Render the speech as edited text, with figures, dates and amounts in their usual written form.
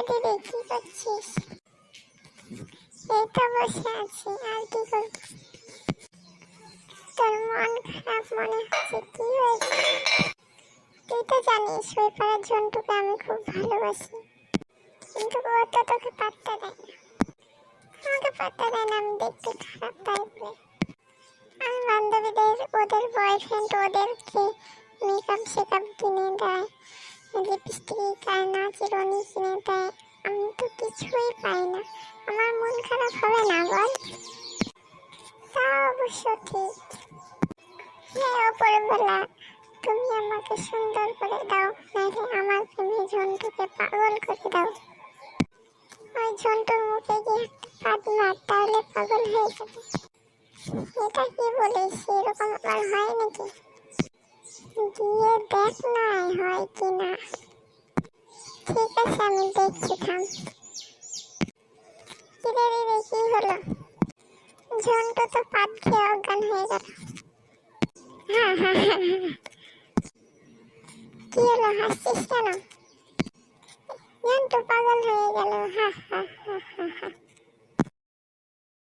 দিদি কি করছিস? এই তো বসে আছি, আর কি করবি? তোর মন খারাপ মনে হচ্ছে, কি হয়েছে? তুই তো জানিস ওই পাড়ার ঝন্টুকে আমি খুব ভালোবাসি, কিন্তু ও তো তোকে পাত্তা দেয় না। আমাকে পাত্তা দেয় না, আমি দেখতে খারাপ তাই বলে। আমার বান্ধবীদের ওদের বয়ফ্রেন্ড ওদেরকে মেকআপ শেকআপ কিনে দেয়, লিপস্টিক আয়না চিরুনি কিনে দেয়, আমি তো কিছুই পাই না। আমার মন খারাপ হবে না বল? তা অবশ্য ঠিক। হ্যাঁ ওপরবেলা, তুমি আমাকে সুন্দর করে দাও, নাহলে আমার প্রেমে ঝন্টুকে পাগল করে দাও। ওই ঝন্টুর মুখে গিয়ে একটা পাদ মার, তাহলে পাগল হয়ে যাবে। এটা কি বলিস, এরকম আবার হয় নাকি? গিয়ে দেখ না হয় কি না। ঠিক আছে আমি দেখছি, থাম। কিরে দিদি কি হলো? ঝন্টু তো পাদ খেয়ে অজ্ঞান হয়ে গেল। হ্যাঁ হ্যাঁ হ্যাঁ হ্যাঁ, কি হলো, হাসছিস কেন? ঝন্টু পাগল হয়ে গেল, হা হা হা হা হা।